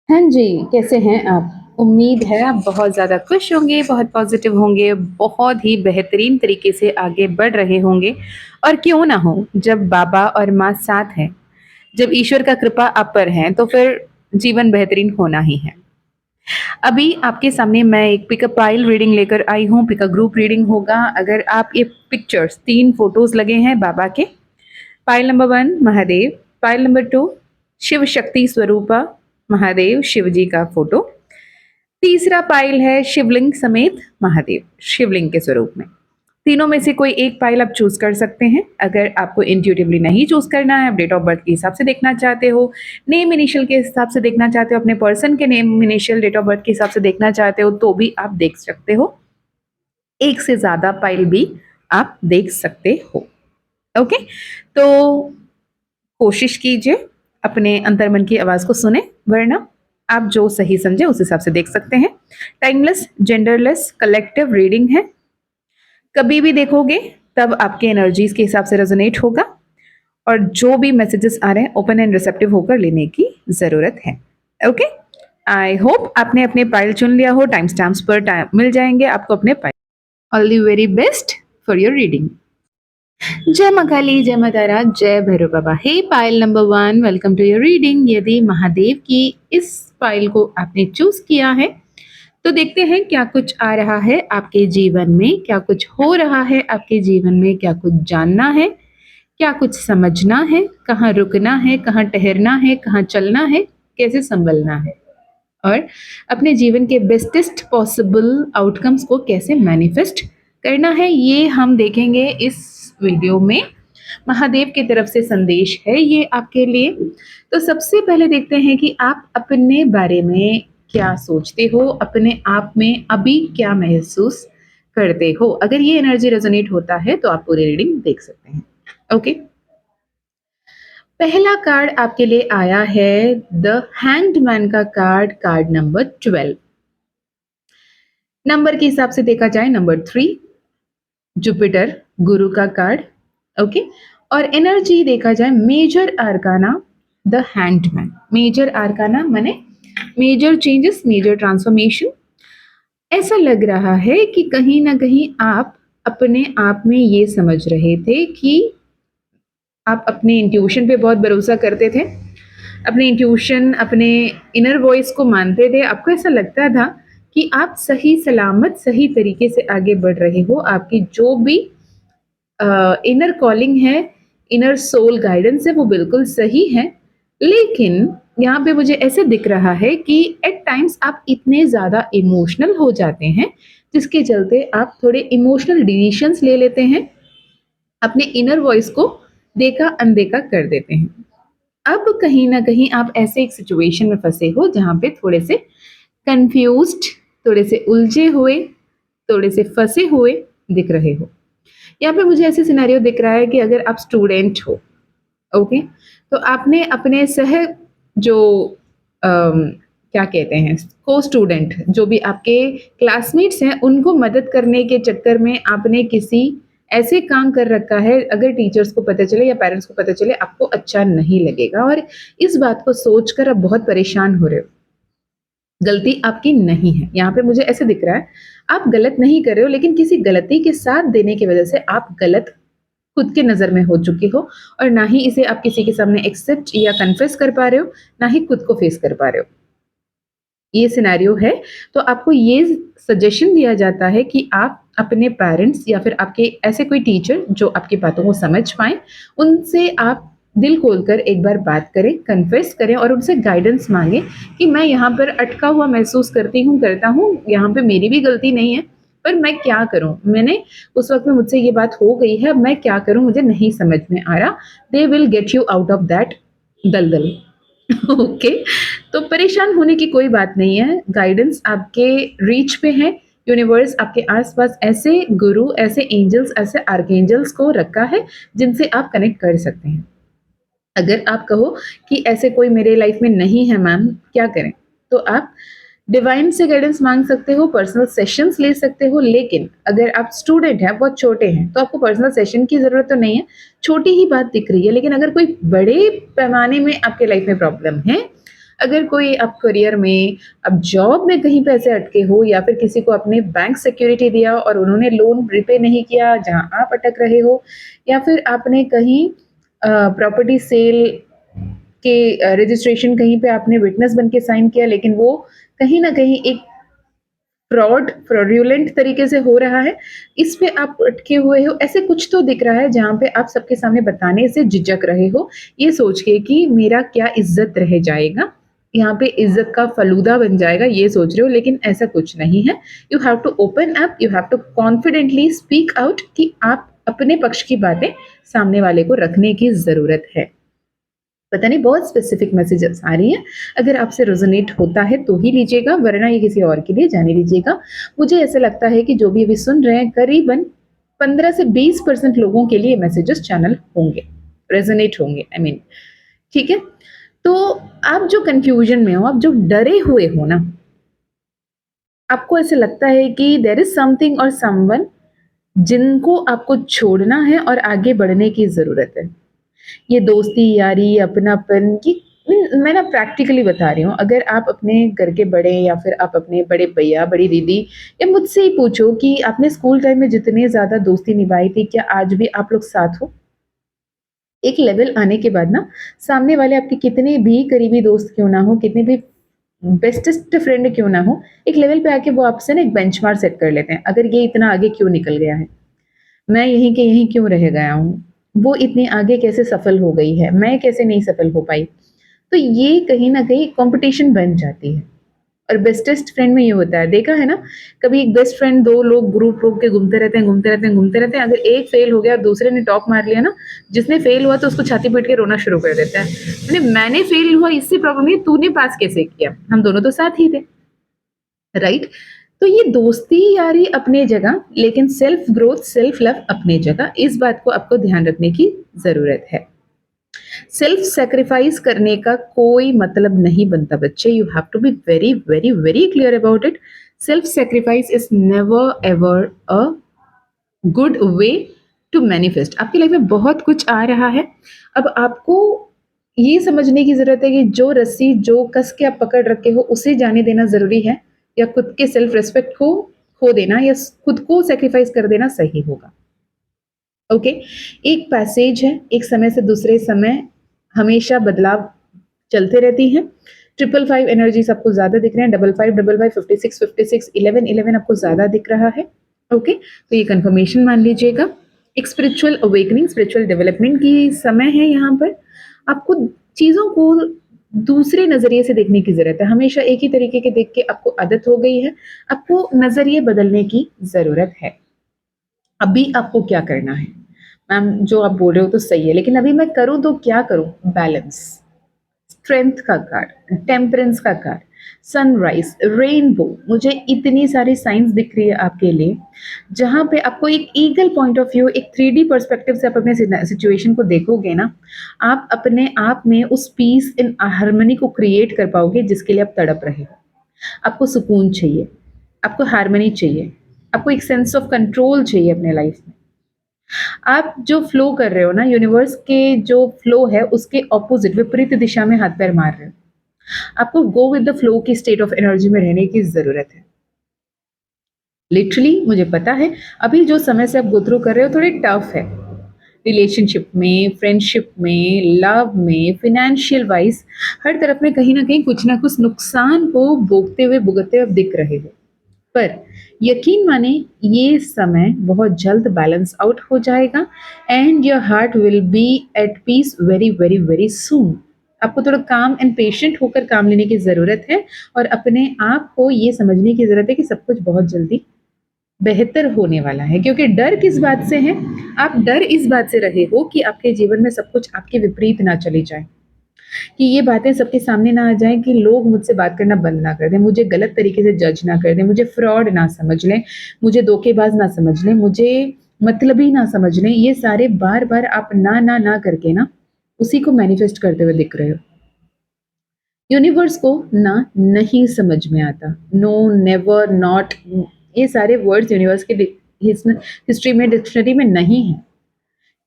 हाँ जी, कैसे हैं आप? उम्मीद है आप बहुत ज़्यादा खुश होंगे, बहुत पॉज़िटिव होंगे, बहुत ही बेहतरीन तरीके से आगे बढ़ रहे होंगे और क्यों ना हो, जब बाबा और माँ साथ हैं, जब ईश्वर का कृपा आप पर है, तो फिर जीवन बेहतरीन होना ही है। अभी आपके सामने मैं एक पिकअप पाइल रीडिंग लेकर आई हूँ, पिकअप ग्रुप रीडिंग होगा। अगर आप ये पिक्चर्स 3 फ़ोटोज़ लगे हैं बाबा के, pile number 1 Mahadev, pile number 2 Shiv Shakti स्वरूपा महादेव शिव जी का फोटो, तीसरा पाइल है शिवलिंग समेत महादेव शिवलिंग के स्वरूप में। तीनों में से कोई एक पाइल आप चूज कर सकते हैं। अगर आपको इंट्यूटिवली नहीं चूज करना है, आप डेट ऑफ बर्थ के हिसाब से देखना चाहते हो, नेम इनिशियल के हिसाब से देखना चाहते हो, अपने पर्सन के name initial date of birth के हिसाब से देखना चाहते हो, तो भी आप देख सकते हो। एक से ज्यादा पाइल भी आप देख सकते हो। ओके, तो कोशिश कीजिए अपने अंतर्मन की आवाज को सुने, वरना आप जो सही समझे उस हिसाब से देख सकते हैं। टाइमलेस, जेंडरलेस, कलेक्टिव रीडिंग है। कभी भी देखोगे तब आपके एनर्जीज के हिसाब से रेजोनेट होगा और जो भी मैसेजेस आ रहे हैं ओपन एंड रिसेप्टिव होकर लेने की जरूरत है। ओके, आई होप आपने अपने पाइल चुन लिया हो। टाइम स्टैम्प्स पर टाइम मिल जाएंगे आपको अपने pile. All the very best for your reading. जय माँ काली, जय माँ तारा, जय भैरव बाबा। हे pile number 1, welcome to your reading. यदि महादेव की इस पाइल को आपने चूज किया है तो देखते हैं क्या कुछ आ रहा है आपके जीवन में, क्या कुछ हो रहा है आपके जीवन में, क्या कुछ जानना है, क्या कुछ समझना है, कहाँ रुकना है, कहाँ ठहरना है, कहाँ चलना है, कैसे संभलना है और अपने जीवन के बेस्टेस्ट पॉसिबल आउटकम्स को कैसे मैनिफेस्ट करना है, ये हम देखेंगे इस वीडियो में। महादेव की तरफ से संदेश है ये आपके लिए। तो सबसे पहले देखते हैं कि आप अपने बारे में क्या सोचते हो, अपने आप में अभी क्या महसूस करते हो। अगर ये एनर्जी रेजोनेट होता है तो आप पूरी रीडिंग देख सकते हैं। ओके, पहला कार्ड आपके लिए आया है द हैंग्ड मैन का कार्ड, कार्ड नंबर 12। नंबर के हिसाब से देखा जाए नंबर 3, जुपिटर गुरु का कार्ड। ओके, और एनर्जी देखा जाए major arcana the hanged man. Major arcana माने मेजर चेंजेस, मेजर ट्रांसफॉर्मेशन। ऐसा लग रहा है कि कहीं ना कहीं आप अपने आप में ये समझ रहे थे कि आप अपने इंट्यूशन पे बहुत भरोसा करते थे, अपने इंट्यूशन, अपने इनर वॉइस को मानते थे। आपको ऐसा लगता था कि आप सही सलामत सही तरीके से आगे बढ़ रहे हो। आपकी जो भी इनर कॉलिंग है, इनर सोल गाइडेंस है, वो बिल्कुल सही है। लेकिन यहाँ पे मुझे ऐसे दिख रहा है कि एट टाइम्स आप इतने ज़्यादा इमोशनल हो जाते हैं, जिसके चलते आप थोड़े इमोशनल डिसीशंस ले लेते हैं, अपने इनर वॉइस को देखा अनदेखा कर देते हैं। अब कहीं ना कहीं आप ऐसे एक सिचुएशन में फंसे हो जहाँ पे थोड़े से कंफ्यूज्ड, थोड़े से उलझे हुए, थोड़े से फंसे हुए दिख रहे हो। यहाँ पे मुझे ऐसे सिनेरियो दिख रहा है कि अगर आप स्टूडेंट हो, ओके, तो आपने अपने सह जो क्या कहते हैं, को स्टूडेंट, जो भी आपके क्लासमेट्स हैं, उनको मदद करने के चक्कर में आपने किसी ऐसे काम कर रखा है, अगर टीचर्स को पता चले या पेरेंट्स को पता चले आपको अच्छा नहीं लगेगा और इस बात को सोचकर आप बहुत परेशान हो रहे हो। गलती आपकी नहीं है, यहाँ पे मुझे ऐसे दिख रहा है आप गलत नहीं कर रहे हो, लेकिन किसी गलती के साथ देने की वजह से आप गलत खुद के नज़र में हो चुके हो और ना ही इसे आप किसी के सामने एक्सेप्ट या कन्फेस कर पा रहे हो, ना ही खुद को फेस कर पा रहे हो। ये सिनेरियो है। तो आपको ये सजेशन दिया जाता है कि आप अपने पेरेंट्स या फिर आपके ऐसे कोई टीचर जो आपकी बातों को समझ पाए, उनसे आप दिल खोलकर एक बार बात करें, कन्फेस करें और उनसे गाइडेंस मांगे कि मैं यहाँ पर अटका हुआ महसूस करती हूँ, करता हूँ, यहाँ पे मेरी भी गलती नहीं है, पर मैं क्या करूँ, मैंने उस वक्त में मुझसे ये बात हो गई है, अब मैं क्या करूँ, मुझे नहीं समझ में आ रहा। They will get you out of that दलदल। ओके, तो परेशान होने की कोई बात नहीं है, गाइडेंस आपके रीच पे है। यूनिवर्स आपके आसपास ऐसे गुरु, ऐसे एंजल्स, ऐसे आर्कएंजल्स को रखा है जिनसे आप कनेक्ट कर सकते हैं। अगर आप कहो कि ऐसे कोई मेरे लाइफ में नहीं है मैम, क्या करें, तो आप डिवाइन से गाइडेंस मांग सकते हो, पर्सनल सेशंस ले सकते हो। लेकिन अगर आप स्टूडेंट हैं, बहुत छोटे हैं, तो आपको पर्सनल सेशन की ज़रूरत तो नहीं है, छोटी ही बात दिख रही है। लेकिन अगर कोई बड़े पैमाने में आपके लाइफ में प्रॉब्लम है, अगर कोई आप करियर में, आप जॉब में कहीं पे ऐसे अटके हो या फिर किसी को आपने बैंक सिक्योरिटी दिया और उन्होंने लोन रिपे नहीं किया जहाँ आप अटक रहे हो, या फिर आपने कहीं प्रॉपर्टी सेल के रजिस्ट्रेशन कहीं पे आपने विटनेस बन के साइन किया लेकिन वो कहीं न कहीं एक फ्रॉड्यूलेंट तरीके से हो रहा है, इस पे आप अटके हुए हो, ऐसे कुछ तो दिख रहा है जहाँ पे आप सबके सामने बताने से झिझक रहे हो, ये सोच के कि मेरा क्या इज़्ज़त रह जाएगा, यहाँ पे इज़्ज़त का फ़लूदा बन जाएगा, ये सोच रहे हो, लेकिन ऐसा कुछ नहीं है। You have to open up, you have to confidently speak out कि आप अपने पक्ष की बातें सामने वाले को रखने की ज़रूरत है। पता नहीं बहुत स्पेसिफिक मैसेजेस आ रही हैं, अगर आपसे रेजोनेट होता है तो ही लीजिएगा, वरना ये किसी और के लिए जाने दीजिएगा। मुझे ऐसा लगता है कि जो भी अभी सुन रहे हैं करीबन 15 से 20% लोगों के लिए मैसेजेस चैनल होंगे, रेजोनेट होंगे, आई मीन, ठीक है? तो आप जो कन्फ्यूजन में हो, आप जो डरे हुए हो ना, आपको ऐसा लगता है कि देयर इज़ समथिंग और समवन जिनको आपको छोड़ना है और आगे बढ़ने की ज़रूरत है। ये दोस्ती, यारी, अपनापन की मैं ना प्रैक्टिकली बता रही हूँ, अगर आप अपने घर के बड़े या फिर आप अपने बड़े भैया, बड़ी दीदी या मुझसे ही पूछो कि आपने स्कूल टाइम में जितने ज़्यादा दोस्ती निभाई थी, क्या आज भी आप लोग साथ हो? एक लेवल आने के बाद ना, सामने वाले आपके कितने भी करीबी दोस्त क्यों ना हो, कितने भी बेस्टेस्ट फ्रेंड क्यों ना हो, एक लेवल पे आके वो आपसे ना एक बेंचमार्क सेट कर लेते हैं। अगर ये इतना आगे क्यों निकल गया है? मैं यहीं के यहीं क्यों रह गया हूँ? वो इतने आगे कैसे सफल हो गई है? मैं कैसे नहीं सफल हो पाई? तो ये कहीं न कहीं कॉम्पिटिशन बन जाती है। और बेस्टेस्ट फ्रेंड में ये होता है, देखा है ना? कभी एक बेस्ट फ्रेंड 2 लोग ग्रुप हो के घूमते रहते हैं, घूमते रहते हैं, घूमते रहते हैं। अगर एक फेल हो गया और दूसरे ने टॉप मार लिया ना, जिसने फेल हुआ तो उसको छाती पीट के रोना शुरू कर देता है। मैंने फेल हुआ इससे प्रॉब्लम नहीं है, तूने पास कैसे किया? हम दोनों तो साथ ही थे। राइट? तो ये दोस्ती यारी अपने जगह, लेकिन सेल्फ ग्रोथ, सेल्फ लव अपने जगह, इस बात को आपको ध्यान रखने की ज़रूरत है। सेल्फ सैक्रिफाइस करने का कोई मतलब नहीं बनता बच्चे, you have to be very very very clear about it. Self sacrifice is never ever a good way to manifest. आपकी लाइफ में बहुत कुछ आ रहा है, अब आपको ये समझने की ज़रूरत है कि जो रस्सी जो कस के आप पकड़ रखे हो उसे जाने देना ज़रूरी है, या खुद के सेल्फ रिस्पेक्ट को खो देना या खुद को सेक्रीफाइस कर देना सही होगा। ओके, एक पैसेज है, एक समय से दूसरे समय हमेशा बदलाव चलते रहती हैं। 555 एनर्जी सबको ज़्यादा दिख रहे हैं, 5555 56 56 11 11 आपको ज़्यादा दिख रहा है। ओके, तो ये कंफर्मेशन मान लीजिएगा। एक स्पिरिचुअल अवेकनिंग, स्पिरिचुअल डेवलपमेंट की समय है यहाँ पर। आपको चीज़ों को दूसरे नज़रिए से देखने की ज़रूरत है। हमेशा एक ही तरीके के देख के आपको आदत हो गई है, आपको नज़रिए बदलने की ज़रूरत है। अभी आपको क्या करना है? मैम जो आप बोल रहे हो तो सही है, लेकिन अभी मैं करूँ तो क्या करूँ? बैलेंस, स्ट्रेंथ का कार्ड, टेम्परेंस का कार्ड, सनराइज, रेनबो, मुझे इतनी सारी साइंस दिख रही है आपके लिए, जहाँ पे आपको एक ईगल पॉइंट ऑफ व्यू, एक 3D पर्सपेक्टिव से आप अपने सिचुएशन को देखोगे ना, आप अपने आप में उस पीस इन हार्मनी को क्रिएट कर पाओगे जिसके लिए आप तड़प रहे हो। आपको सुकून चाहिए, आपको हार्मनी चाहिए, आपको एक सेंस ऑफ कंट्रोल चाहिए अपने लाइफ में। आप जो फ्लो कर रहे हो ना, यूनिवर्स के जो फ्लो है उसके ऑपोजिट विपरीत दिशा में हाथ पैर मार रहे हो। आपको गो विद द फ्लो की स्टेट ऑफ एनर्जी में रहने की ज़रूरत है। लिटरली मुझे पता है अभी जो समय से आप गो थ्रू कर रहे हो थोड़े टफ है। रिलेशनशिप में, फ्रेंडशिप में, लव में, फाइनेंशियल वाइज़ हर तरफ में कहीं न कहीं कुछ न कुछ नुकसान को भोगते हुए, भुगतते हुए आप दिख रहे हो। पर यकीन माने ये समय बहुत जल्द बैलेंस आउट हो जाएगा and your heart will be at peace very very very soon. आपको थोड़ा काम एंड पेशेंट होकर काम लेने की ज़रूरत है और अपने आप को ये समझने की ज़रूरत है कि सब कुछ बहुत जल्दी बेहतर होने वाला है। क्योंकि डर किस बात से है? आप डर इस बात से रहे हो कि आपके जीवन में सब कुछ आपके विपरीत ना चली जाए, कि ये बातें सबके सामने ना आ जाएँ कि लोग मुझसे बात करना बंद ना कर दें, मुझे गलत तरीके से जज ना कर दें, मुझे फ्रॉड ना समझ लें, मुझे धोखेबाज ना समझ लें, मुझे मतलबी ना समझ लें। ये सारे बार-बार आप ना करके ना उसी को मैनिफेस्ट करते हुए दिख रहे हो। यूनिवर्स को ना नहीं समझ में आता। नो, नेवर, नॉट, ये सारे वर्ड्स यूनिवर्स के हिस्ट्री में डिक्शनरी में नहीं है।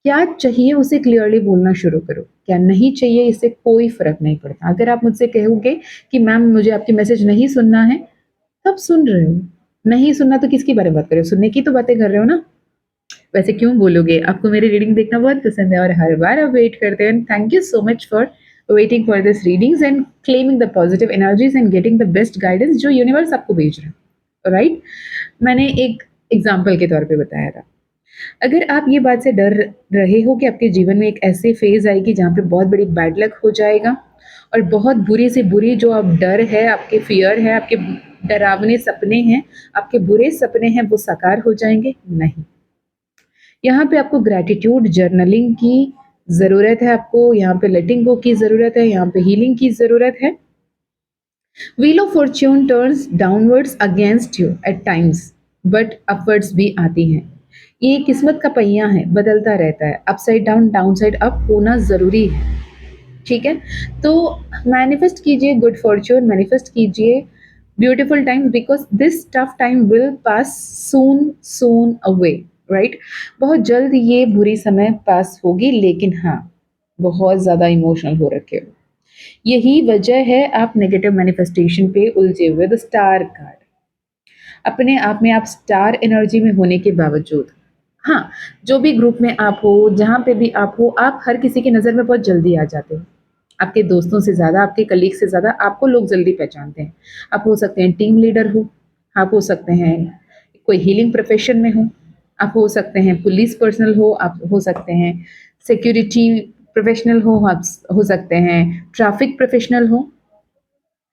क्या चाहिए उसे क्लियरली बोलना शुरू करो, क्या नहीं चाहिए इससे कोई फ़र्क नहीं पड़ता। अगर आप मुझसे कहोगे कि मैम मुझे आपकी मैसेज नहीं सुनना है, तब सुन रहे हो, नहीं सुनना तो किसकी बारे में बात कर रहे हो? सुनने की तो बातें कर रहे हो ना। वैसे क्यों बोलोगे? आपको मेरी रीडिंग देखना बहुत पसंद है और हर बार आप वेट करते हैं। Thank you so much for waiting for this readings and claiming the positive energies and getting the best guidance जो यूनिवर्स आपको भेज रहा है, राइट? मैंने एक एग्जाम्पल के तौर पे बताया था। अगर आप ये बात से डर रहे हो कि आपके जीवन में एक ऐसी फेज आएगी जहाँ पे बहुत बड़ी बैड लक हो जाएगा और बहुत बुरी से बुरी जो आप डर है, आपके फियर है, आपके डरावने सपने हैं, आपके बुरे सपने हैं, वो साकार हो जाएंगे? नहीं। यहाँ पे आपको ग्रैटिट्यूड जर्नलिंग की ज़रूरत है, आपको यहाँ पे लेटिंग गो की ज़रूरत है, यहाँ पे हीलिंग की ज़रूरत है। Wheel of fortune turns downwards against you at times but upwards भी आती हैं। ये किस्मत का पहिया है, बदलता रहता है, upside down down side up होना ज़रूरी है। ठीक है? तो मैनिफेस्ट कीजिए गुड फॉर्च्यून, मैनिफेस्ट कीजिए beautiful times because this tough time will pass soon soon away, right? बहुत जल्द ये बुरी समय पास होगी, लेकिन हाँ, बहुत ज़्यादा इमोशनल हो रखे हो। यही वजह है आप नेगेटिव मैनिफेस्टेशन पे उलझे हुए। द स्टार कार्ड, अपने आप में आप स्टार एनर्जी में होने के बावजूद, हाँ, जो भी ग्रुप में आप हो, जहाँ पे भी आप हो, आप हर किसी की नज़र में बहुत जल्दी आ जाते हो। आपके दोस्तों से ज़्यादा, आपके कलीग से ज़्यादा आपको लोग जल्दी पहचानते हैं। आप हो सकते हैं टीम लीडर हो, आप हो सकते हैं कोई हीलिंग प्रोफेशन में हो, आप हो सकते हैं पुलिस पर्सनल हो, आप हो सकते हैं सिक्योरिटी प्रोफेशनल हो, आप हो सकते हैं ट्रैफिक प्रोफेशनल हो,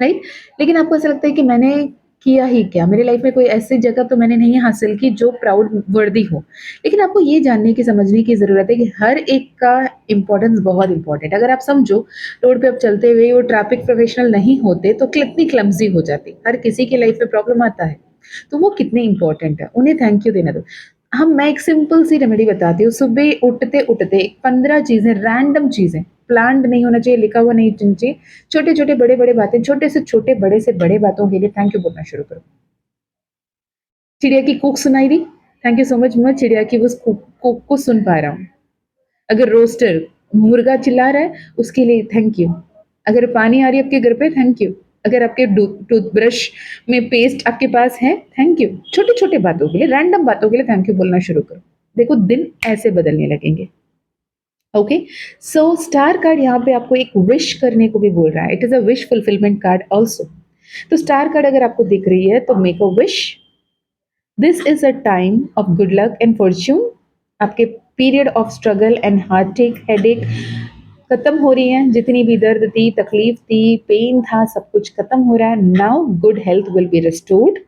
राइट? लेकिन आपको ऐसा लगता है कि मैंने किया ही क्या? मेरी लाइफ में कोई ऐसी जगह तो मैंने नहीं हासिल की जो प्राउड वर्दी हो। लेकिन आपको ये जानने की, समझने की ज़रूरत है कि हर एक का इम्पोर्टेंस बहुत इम्पोर्टेंट है। अगर आप समझो, रोड पे आप चलते हुए वो ट्रैफिक प्रोफेशनल नहीं होते तो कितनी क्लमज़ी हो जाती। हर किसी की लाइफ में प्रॉब्लम आता है। तो वो कितने इम्पोर्टेंट है, उन्हें थैंक यू देना दो। मैं एक सिंपल सी रेमेडी बताती हूँ। सुबह उठते-उठते 15 चीज़ें, रैंडम चीज़ें, प्लान्ड नहीं होना चाहिए, लिखा हुआ नहीं होना चाहिए। छोटे-छोटे, बड़े-बड़े बातें, छोटे से छोटे, बड़े से बड़े बातों के लिए थैंक यू बोलना शुरू करो। चिड़िया की कूक सुनाई दी, थैंक यू सो मच, मैं चिड़िया की उस कूक को सुन पा रहा हूँ। अगर रोस्टर मुर्गा चिल्ला रहा है, उसके लिए थैंक यू। अगर पानी आ रही है आपके घर पे, थैंक यू। अगर आपके टूथब्रश में पेस्ट आपके पास है, थैंक यू। छोटे-छोटे बातों के लिए, रैंडम बातों के लिए थैंक यू बोलना शुरू करो। देखो दिन ऐसे बदलने लगेंगे। ओके, सो स्टार कार्ड यहाँ पे आपको एक विश करने को भी बोल रहा है। It is a wish fulfilment card also. तो स्टार कार्ड अगर आपको दिख रही है तो make a wish. This is a time of good luck and fortune. आपके period of struggle and heart headache खत्म हो रही है। जितनी भी दर्द थी, तकलीफ थी, पेन था, सब कुछ खत्म हो रहा है। Now good health will be restored.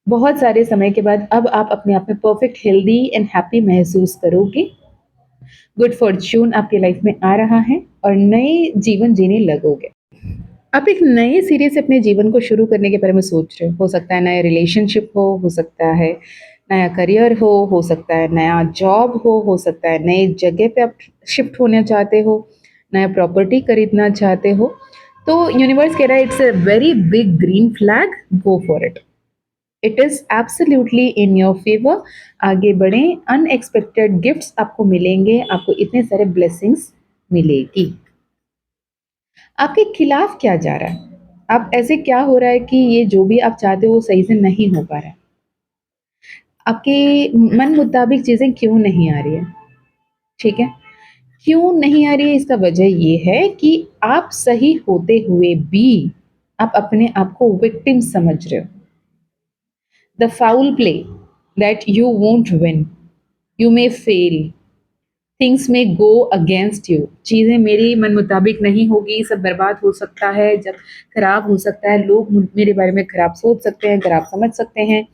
बहुत सारे समय के बाद अब आप अपने आप में परफेक्ट, हेल्दी एंड हैप्पी महसूस करोगे। गुड फॉर्च्यून आपकी लाइफ में आ रहा है और नए जीवन जीने लगोगे। आप एक नए सिरे से अपने जीवन को शुरू करने के बारे में सोच रहे हो सकता है नया रिलेशनशिप हो सकता है नया करियर हो सकता है नया जॉब हो सकता है नई जगह पे आप शिफ्ट होना चाहते हो, नया प्रॉपर्टी खरीदना चाहते हो। तो यूनिवर्स कह रहा है it's a very big green flag, go for it. It is absolutely in your favour. आगे बढ़ें, अनएक्सपेक्टेड गिफ्ट्स आपको मिलेंगे, आपको इतने सारे ब्लेसिंग्स मिलेगी। आपके खिलाफ क्या जा रहा है? आप ऐसे क्या हो रहा है कि ये जो भी आप चाहते हो वो सही से नहीं हो पा रहा है? आपके मन मुताबिक चीज़ें क्यों नहीं आ रही है? ठीक है? क्यों नहीं आ रही है इसका वजह ये है कि आप सही होते हुए भी आप अपने आप को विक्टिम समझ रहे हो। The foul play that you won't win, you may fail, things में गो अगेंस्ट यू। चीज़ें मेरी मन मुताबिक नहीं होगी, सब बर्बाद हो सकता है, जब खराब हो सकता है, लोग मेरे बारे में खराब सोच सकते हैं, खराब समझ सकते हैं।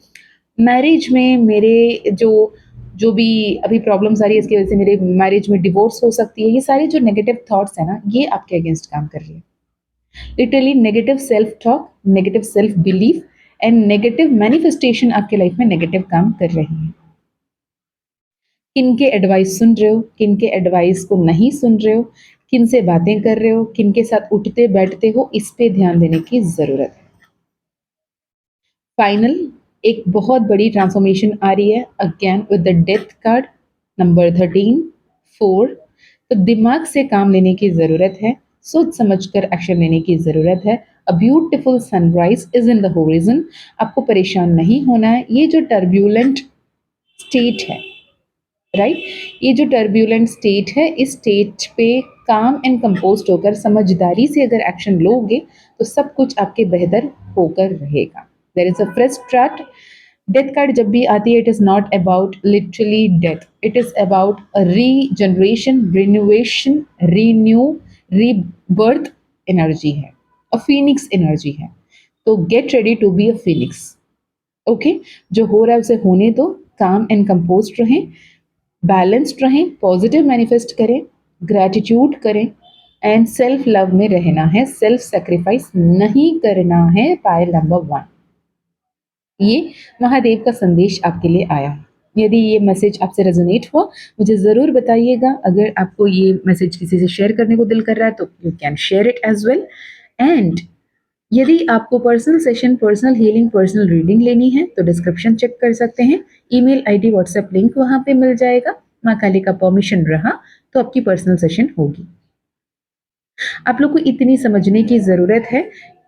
मैरिज में मेरे जो जो भी अभी प्रॉब्लम्स आ रही है इसकी वजह से मेरे मैरिज में डिवोर्स हो सकती है। ये सारे जो नेगेटिव थॉट्स है ना, ये आपके अगेंस्ट काम कर रही है। Literally negative self talk, negative self belief and negative manifestation आपके लाइफ में नेगेटिव काम कर रही है। किनके एडवाइस सुन रहे हो, किनके एडवाइस को नहीं सुन रहे हो, किन से बातें कर रहे हो, किनके साथ उठते बैठते हो, इस पे ध्यान देने की ज़रूरत है। फाइनल एक बहुत बड़ी ट्रांसफॉर्मेशन आ रही है again with the death card. Number 13 4, तो दिमाग से काम लेने की ज़रूरत है, सोच समझकर एक्शन लेने की ज़रूरत है। A beautiful sunrise is in the horizon, आपको परेशान नहीं होना है। ये जो टर्ब्यूलेंट स्टेट है, राइट, ये जो टर्ब्यूलेंट स्टेट है, इस स्टेट पे काम एंड कंपोस्ट होकर समझदारी से अगर एक्शन लोगे तो सब कुछ आपके बेहतर होकर रहेगा। There is a fresh start. Death card जब भी आती है, it is not about literally death, it is about regeneration, renewation, renew, rebirth energy है, अ फीनिक्स एनर्जी है। तो get ready to be a phoenix. Okay, जो हो रहा है उसे होने दो, काम एंड कंपोस्ट रहें, बैलेंस्ड रहें, पॉजिटिव मैनिफेस्ट करें, ग्रैटिट्यूड करें एंड सेल्फ लव में रहना है, सेल्फ सेक्रीफाइस नहीं करना है। पायल नंबर 1, ये महादेव का संदेश आपके लिए आया है। यदि ये मैसेज आपसे रेजोनेट हुआ, मुझे ज़रूर बताइएगा। अगर आपको ये मैसेज किसी से शेयर करने को दिल कर रहा है तो you can share it as well. And यदि आपको personal session, personal healing, personal reading लेनी है तो डिस्क्रिप्शन चेक कर सकते हैं। ईमेल आईडी, व्हाट्सएप लिंक वहाँ पे मिल जाएगा। माँ काली का परमिशन रहा तो आपकी पर्सनल सेशन होगी। आप लोग को इतनी समझने की ज़रूरत है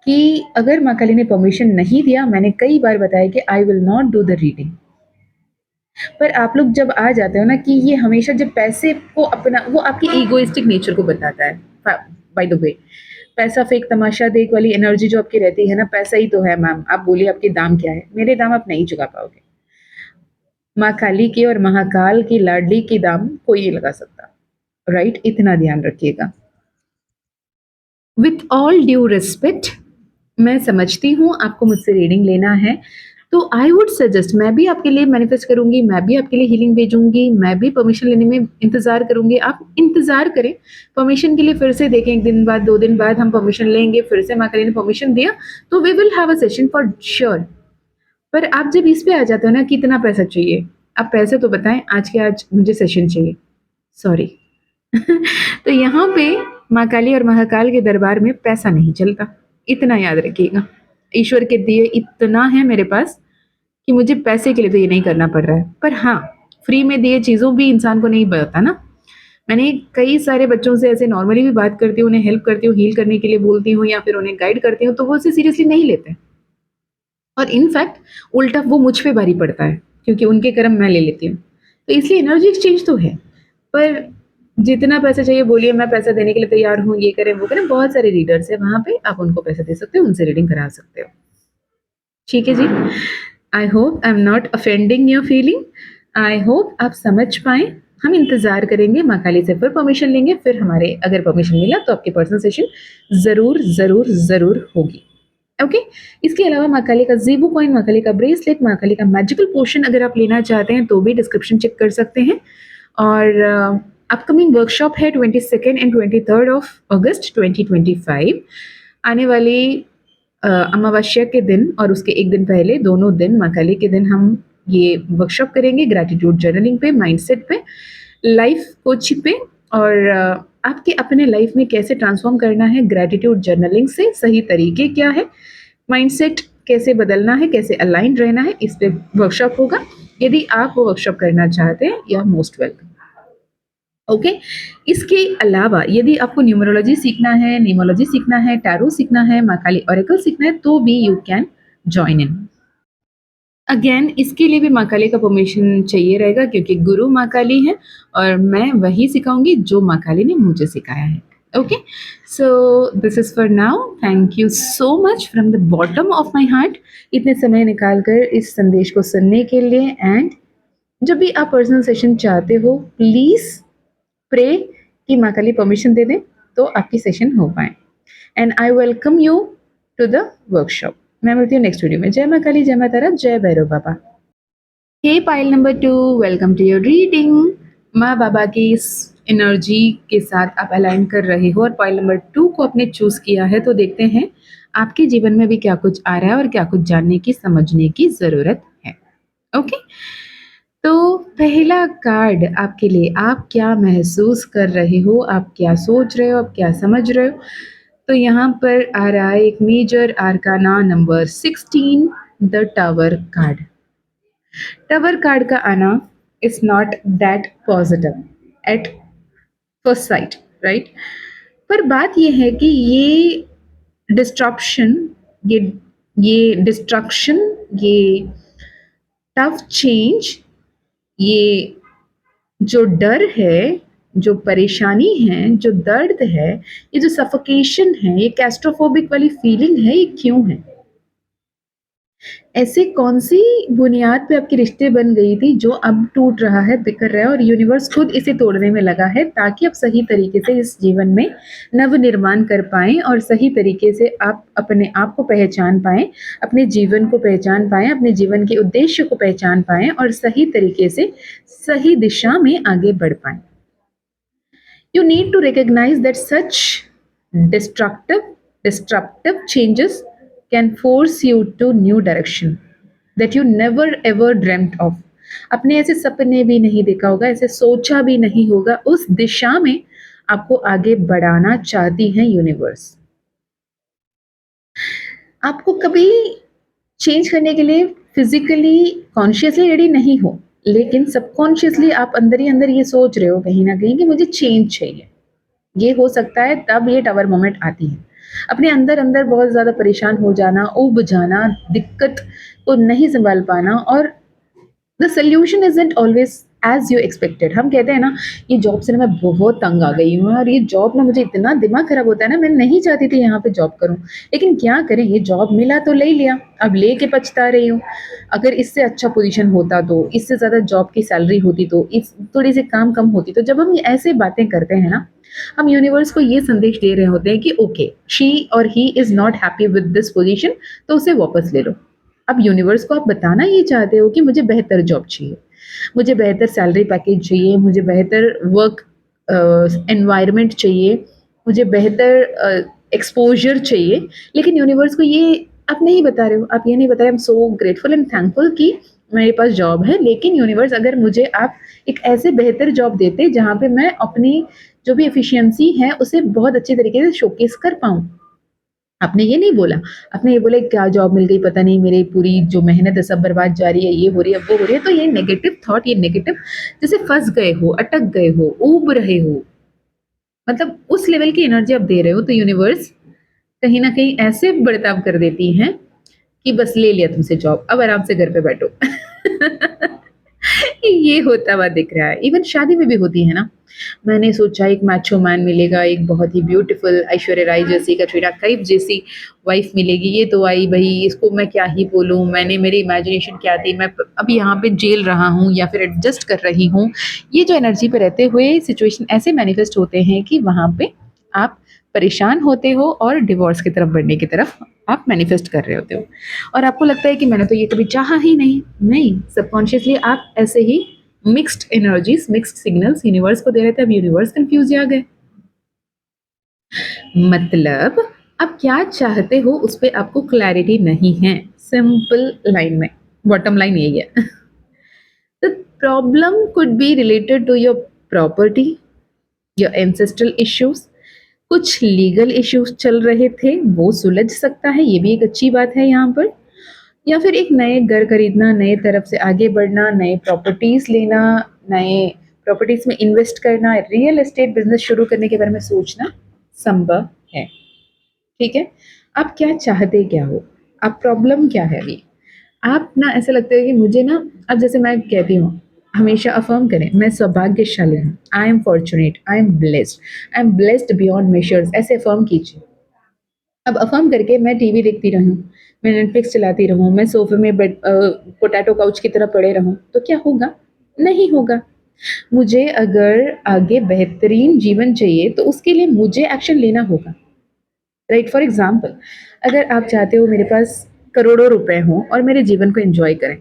कि अगर माँ काली ने परमिशन नहीं दिया, मैंने कई बार बताया कि I will not do the reading, पर आप लोग जब आ जाते हो ना कि ये हमेशा जब पैसे को अपना, वो आपकी ईगोइस्टिक नेचर को बताता है। बाय द वे, पैसा फेक तमाशा देख वाली एनर्जी जो आपकी रहती है ना, पैसा ही तो है मैम, आप बोलिए आपके दाम क्या है? मेरे दाम आप नहीं चुका पाओगे। माँ काली के और महाकाल की लाडली के दाम कोई नहीं लगा सकता, राइट? इतना ध्यान रखिएगा। विथ ऑल ड्यू रिस्पेक्ट, मैं समझती हूँ आपको मुझसे रीडिंग लेना है, तो आई वुड सजेस्ट, मैं भी आपके लिए मैनिफेस्ट करूँगी, मैं भी आपके लिए हीलिंग भेजूँगी, मैं भी परमिशन लेने में इंतज़ार करूँगी। आप इंतज़ार करें परमिशन के लिए, फिर से देखें 1 दिन बाद, 2 दिन बाद हम परमिशन लेंगे, फिर से माँ काली ने परमिशन दिया तो we will have a session for sure. पर आप जब इस पे आ जाते हो ना, कितना पैसा चाहिए? आप पैसे तो बताएँ, आज के आज मुझे सेशन चाहिए, सॉरी। तो यहाँ पे माँ काली और महाकाल के दरबार में पैसा नहीं चलता, इतना याद रखिएगा। ईश्वर के दिए इतना है मेरे पास कि मुझे पैसे के लिए तो ये नहीं करना पड़ रहा है। पर हाँ, फ्री में दिए चीज़ों भी इंसान को नहीं पता ना। मैंने कई सारे बच्चों से ऐसे नॉर्मली भी बात करती हूँ, उन्हें हेल्प करती हूँ, हील करने के लिए बोलती हूँ या फिर उन्हें गाइड करती हूँ, तो वो उसे सीरियसली नहीं लेते। और इनफैक्ट उल्टा वो मुझ पे भारी पड़ता है क्योंकि उनके कर्म मैं ले लेती हूँ। तो इसलिए एनर्जी एक्सचेंज तो है, पर जितना पैसा चाहिए बोलिए, मैं पैसा देने के लिए तैयार हूँ, ये करें वो करें। बहुत सारे रीडर्स हैं वहाँ पे, आप उनको पैसा दे सकते हो, उनसे रीडिंग करा सकते हो। ठीक है जी, I hope I am not offending your feeling, I hope आप समझ पाए। हम इंतज़ार करेंगे, माँ काली से फिर परमिशन लेंगे, फिर हमारे अगर परमिशन मिला तो आपकी पर्सनल सेशन ज़रूर ज़रूर ज़रूर होगी। ओके, इसके अलावा माँ काली का ज़ेबू कॉइन, माँ काली का ब्रेसलेट, माँ काली का मैजिकल पोशन अगर आप लेना चाहते हैं तो भी डिस्क्रिप्शन चेक कर सकते हैं। और अपकमिंग वर्कशॉप है 22 एंड 23 ऑफ अगस्त 2025। आने वाली अमावस्या के दिन और उसके एक दिन पहले, दोनों दिन माँ काली के दिन, हम ये वर्कशॉप करेंगे ग्रैटिट्यूड जर्नलिंग पे, माइंडसेट पे, लाइफ कोचिंग पे, और आपके अपने लाइफ में कैसे ट्रांसफॉर्म करना है ग्रैटिट्यूड जर्नलिंग से, सही तरीके क्या है, माइंडसेट कैसे बदलना है, कैसे अलाइन रहना है, इस पे वर्कशॉप होगा। यदि आप वो वर्कशॉप करना चाहते हैं, you are most welcome. Okay, इसके अलावा यदि आपको न्यूमरोलॉजी सीखना है, नीमोलॉजी सीखना है, टैरो सीखना है, माँ काली ऑरेकल सीखना है, तो भी you can join in. Again इसके लिए भी माँ काली का परमिशन चाहिए रहेगा क्योंकि गुरु माँ काली है और मैं वही सिखाऊंगी जो माँ काली ने मुझे सिखाया है। Okay, so this is for now. Thank you so much from the bottom of my heart, इतने समय निकाल कर इस संदेश को सुनने के लिए। एंड जब भी आप पर्सनल सेशन चाहते हो, प्लीज़ प्रे कि माँ काली परमिशन दे दें तो आपकी सेशन हो पाए। And I welcome you to the workshop. मैं मिलती हूँ नेक्स्ट वीडियो में। जय माँ काली, जय माँ तारा, जय भैरव बाबा। हे pile number 2, welcome to your reading. माँ बाबा की इस एनर्जी के साथ आप अलाइन कर रहे हो और पाइल नंबर 2 को आपने चूज किया है, तो देखते हैं आपके जीवन में भी क्या कुछ आ रहा है और क्या कुछ जानने की, समझने की जरूरत है। ओके, तो पहला कार्ड आपके लिए, आप क्या महसूस कर रहे हो, आप क्या सोच रहे हो, आप क्या समझ रहे हो? तो यहाँ पर आ रहा है एक major arcana number 16, the tower card. Tower card का आना is not that positive at first sight, right? पर बात ये है कि डिस्ट्रप्शन ये ये डिस्ट्रक्शन, ये टफ चेंज, ये जो डर है, जो परेशानी है, जो दर्द है, ये जो सफोकेशन है, ये कैस्ट्रोफोबिक वाली फीलिंग है, ये क्यों है? ऐसे कौन-सी बुनियाद पे आपके रिश्ते बन गई थी जो अब टूट रहा है, बिखर रहा है और यूनिवर्स खुद इसे तोड़ने में लगा है ताकि आप सही तरीके से इस जीवन में नव-निर्माण कर पाएँ और सही तरीके से आप अपने आप को पहचान पाएँ, अपने जीवन को पहचान पाएँ, अपने जीवन के उद्देश्य को पहचान पाएँ और सही तरीके से सही दिशा में आगे बढ़ पाएँ। You need to recognize that such destructive, disruptive changes can force you to new direction that you never ever dreamt of. अपने ऐसे सपने भी नहीं देखा होगा, ऐसे सोचा भी नहीं होगा, उस दिशा में आपको आगे बढ़ाना चाहती है यूनिवर्स। आपको कभी चेंज करने के लिए फिजिकली कॉन्शियसली रेडी नहीं हो, लेकिन सबकॉन्शियसली आप अंदर ही अंदर ये सोच रहे हो कहीं ना कहीं कि मुझे चेंज चाहिए। ये हो सकता है तब ये टावर मोमेंट आती है। अपने अंदर अंदर बहुत ज़्यादा परेशान हो जाना, ऊब जाना, दिक्कत को नहीं संभाल पाना और the solution isn't always as you expected. हम कहते हैं ना, ये जॉब से ना मैं बहुत तंग आ गई हूँ और ये जॉब ना मुझे इतना दिमाग खराब होता है ना, मैं नहीं चाहती थी यहाँ पे जॉब करूँ। लेकिन क्या करें, ये जॉब मिला तो ले लिया, अब लेके पछता रही हूँ। अगर इससे अच्छा पोज़ीशन होता तो, इससे ज़्यादा जॉब की सैलरी होती तो, इस थोड़ी-सी काम कम होती तो। जब हम ऐसे बातें करते हैं ना, हम यूनिवर्स को ये संदेश दे रहे होते हैं कि ओके, शी और he is not happy with this position, तो उसे वापस ले लो। अब यूनिवर्स को आप बताना ये चाहते हो कि मुझे बेहतर जॉब चाहिए, मुझे बेहतर सैलरी पैकेज चाहिए, मुझे बेहतर वर्क एनवायरनमेंट चाहिए, मुझे बेहतर एक्सपोज़र चाहिए। लेकिन यूनिवर्स को ये आप नहीं बता रहे हो, आप ये नहीं बता रहे। आई am so grateful and thankful कि मेरे पास जॉब है, लेकिन यूनिवर्स अगर मुझे आप एक ऐसे बेहतर जॉब देते जहाँ पे मैं अपनी जो भी एफिशिएंसी है उसे बहुत अच्छे तरीके से शोकेस कर पाऊँ। आपने ये नहीं बोला, आपने ये बोला क्या जॉब मिल गई, पता नहीं मेरी पूरी जो मेहनत है सब बर्बाद जा रही है, ये हो रही है, वो हो रही है। तो ये नेगेटिव थॉट, ये नेगेटिव, जैसे फँस गए हो, अटक गए हो, ऊब रहे हो, मतलब उस लेवल की एनर्जी आप दे रहे हो, तो यूनिवर्स कहीं न कहीं ऐसे बर्ताव कर देती हैं कि बस ले लिया तुमसे जॉब, अब आराम से घर पे बैठो। ये होता हुआ दिख रहा है। इवन शादी में भी होती है ना। मैंने सोचा एक मैचो मैन मिलेगा, एक बहुत ही ब्यूटीफुल ऐश्वर्या राय जैसी, कटरीना कैफ जैसी वाइफ मिलेगी, ये तो आई भई, इसको मैं क्या ही बोलूँ, मैंने मेरी इमेजिनेशन क्या थी, मैं अब यहाँ पे जेल रहा हूँ या फिर एडजस्ट कर रही हूँ। ये जो एनर्जी पे रहते हुए सिचुएशन ऐसे मैनिफेस्ट होते हैं कि वहाँ पे आप परेशान होते हो और डिवोर्स की तरफ बढ़ने की तरफ आप मैनिफेस्ट कर रहे होते हो और आपको लगता है कि मैंने तो ये कभी चाहा ही नहीं। नहीं, सबकॉन्शियसली आप ऐसे ही mixed energies, mixed signals universe को दे रहे थे। अब यूनिवर्स कंफ्यूज आ गए। मतलब आप क्या चाहते हो उस पे आपको क्लैरिटी नहीं है। सिंपल लाइन में बॉटम लाइन यही है। The problem could be related to your property, your ancestral issues. कुछ लीगल इश्यूज चल रहे थे, वो सुलझ सकता है, ये भी एक अच्छी बात है यहाँ पर। या फिर एक नए घर खरीदना, नए तरफ से आगे बढ़ना, नए प्रॉपर्टीज़ लेना, नए प्रॉपर्टीज़ में इन्वेस्ट करना, रियल एस्टेट बिज़नेस शुरू करने के बारे में सोचना संभव है। ठीक है? आप क्या चाहते क्या हो? आप प्रॉब्लम क्या है अभी? आप ना ऐसा लगता है कि मुझे ना, अब जैसे मैं कहती हूँ, हमेशा अफ़र्म करें, मैं सौभाग्यशाली हूँ, I am fortunate, I am blessed beyond measures, ऐसे अफ़र्म कीजिए। अब अफ़र्म करके मैं टीवी देखती रहूँ, मैं नेटफ्लिक्स चलाती रहूँ, मैं सोफ़े में पोटैटो काउच की तरह पड़े रहूँ, तो क्या होगा? नहीं होगा। मुझे अगर आगे बेहतरीन जीवन चाहिए, तो उसके लिए मुझे एक्शन लेना होगा। राइट? फॉर एग्ज़ाम्पल, अगर आप चाहते हो मेरे पास करोड़ों रुपए हों और मेरे जीवन को एन्जॉय करें,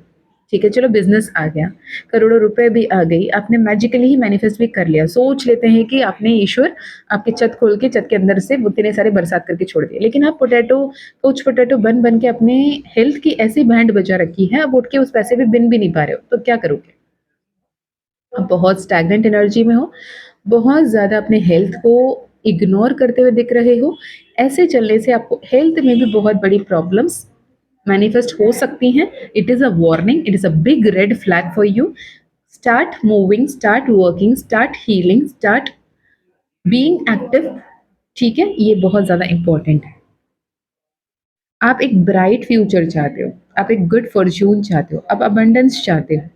ठीक है, चलो बिज़नेस आ गया, करोड़ों रुपए भी आ गई, आपने मैजिकली ही मैनिफेस्ट भी कर लिया। सोच लेते हैं कि आपने ईश्वर आपकी छत खोल के छत के अंदर से वो इतने सारे बरसात करके छोड़ दिए। लेकिन आप कुछ पोटैटो बन के अपने हेल्थ की ऐसी बैंड बजा रखी है, अब उठ के उस पैसे भी बिन भी नहीं पा रहे हो, तो क्या करोगे? आप बहुत स्टैग्नेंट एनर्जी में हो, बहुत ज़्यादा अपने हेल्थ को इग्नोर करते हुए दिख रहे हो। ऐसे चलने से आपको हेल्थ में भी बहुत बड़ी प्रॉब्लम्स मैनिफेस्ट हो सकती हैं। It is a warning, it is a big red flag for you. Start moving, start working, start healing, start being active. ठीक है, ये बहुत ज़्यादा इंपॉर्टेंट है। आप एक ब्राइट फ्यूचर चाहते हो, आप एक गुड फॉर्च्यून चाहते हो, आप अबंडेंस चाहते हो,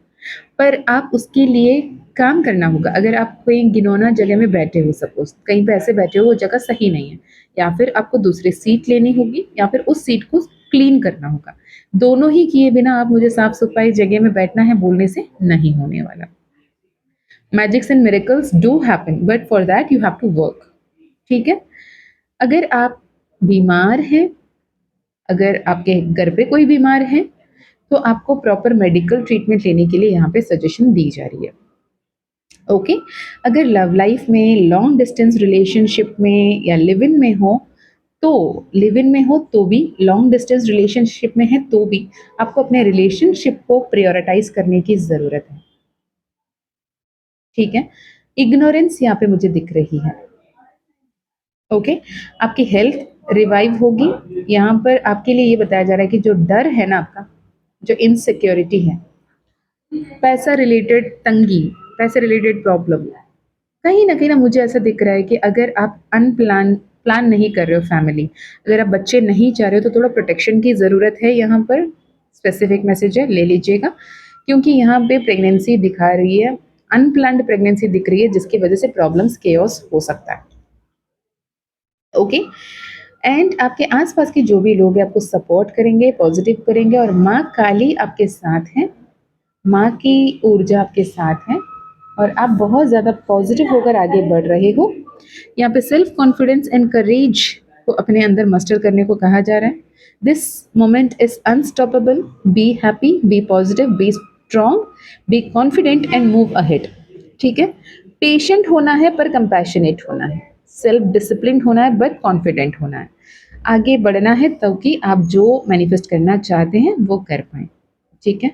पर आप उसके लिए काम करना होगा। अगर आप कोई घिनौना जगह में बैठे हो, सपोज कहीं पे ऐसे बैठे हो वो जगह सही नहीं है, या फिर आपको दूसरी सीट लेनी होगी, या फिर उस सीट को क्लीन करना होगा। दोनों ही किए बिना आप मुझे साफ सफाई जगह में बैठना है बोलने से नहीं होने वाला। Magics and miracles do happen, but for that you have to work. ठीक है, अगर आप बीमार हैं, अगर आपके घर पे कोई बीमार है, तो आपको प्रॉपर मेडिकल ट्रीटमेंट लेने के लिए यहाँ पे सजेशन दी जा रही है। ओके, अगर लव लाइफ में, लॉन्ग डिस्टेंस रिलेशनशिप में या लिव इन में हो, तो लिव इन में हो तो भी, लॉन्ग डिस्टेंस रिलेशनशिप में है तो भी, आपको अपने रिलेशनशिप को प्रायोरिटाइज करने की ज़रूरत है। ठीक है, इग्नोरेंस यहाँ पे मुझे दिख रही है। ओके, आपकी हेल्थ रिवाइव होगी। यहाँ पर आपके लिए ये बताया जा रहा है कि जो डर है ना आपका, जो इनसिक्योरिटी है, पैसा रिलेटेड तंगी, पैसे रिलेटेड प्रॉब्लम, कहीं न कहीं ना मुझे ऐसा दिख रहा है कि अगर आप प्लान नहीं कर रहे हो फैमिली, अगर आप बच्चे नहीं चाह रहे हो, तो थोड़ा प्रोटेक्शन की ज़रूरत है। यहाँ पर स्पेसिफिक मैसेज है, ले लीजिएगा, क्योंकि यहाँ पे प्रेगनेंसी दिखा रही है, अनप्लान्ड प्रेगनेंसी दिख रही है, जिसकी वजह से प्रॉब्लम्स, केओस हो सकता है। ओके, एंड आपके आसपास के जो भी लोग हैं आपको सपोर्ट करेंगे, पॉजिटिव करेंगे, और माँ काली आपके साथ हैं, माँ की ऊर्जा आपके साथ है, और आप बहुत ज़्यादा पॉजिटिव होकर आगे बढ़ रहे हो। यहाँ पे सेल्फ कॉन्फिडेंस एंड करेज को अपने अंदर मस्टर करने को कहा जा रहा है। This moment is unstoppable, be happy, be positive, be strong, be confident and move ahead. ठीक है, पेशेंट होना है पर कंपैशनेट होना है, सेल्फ डिसिप्लिन होना है बट कॉन्फिडेंट होना है, आगे बढ़ना है ताकि आप जो मैनिफेस्ट करना चाहते हैं वो कर पाएँ। ठीक है,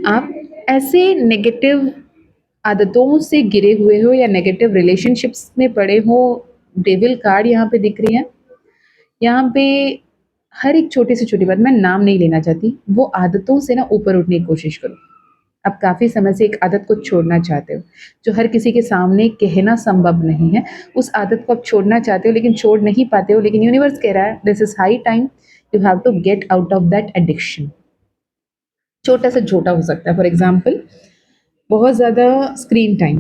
आप ऐसे नेगेटिव आदतों से गिरे हुए हो या नेगेटिव रिलेशनशिप्स में पड़े हो, डेविल कार्ड यहाँ पे दिख रही है। यहाँ पे हर एक छोटी से छोटी बात, मैं नाम नहीं लेना चाहती, वो आदतों से ना ऊपर उठने की कोशिश करो। आप काफ़ी समय से एक आदत को छोड़ना चाहते हो, जो हर किसी के सामने कहना संभव नहीं है। उस आदत को आप छोड़ना चाहते हो लेकिन छोड़ नहीं पाते हो, लेकिन यूनिवर्स कह रहा है this is high time, you have to get out of that addiction. छोटा से छोटा हो सकता है, फॉर एग्जाम्पल बहुत ज़्यादा स्क्रीन टाइम,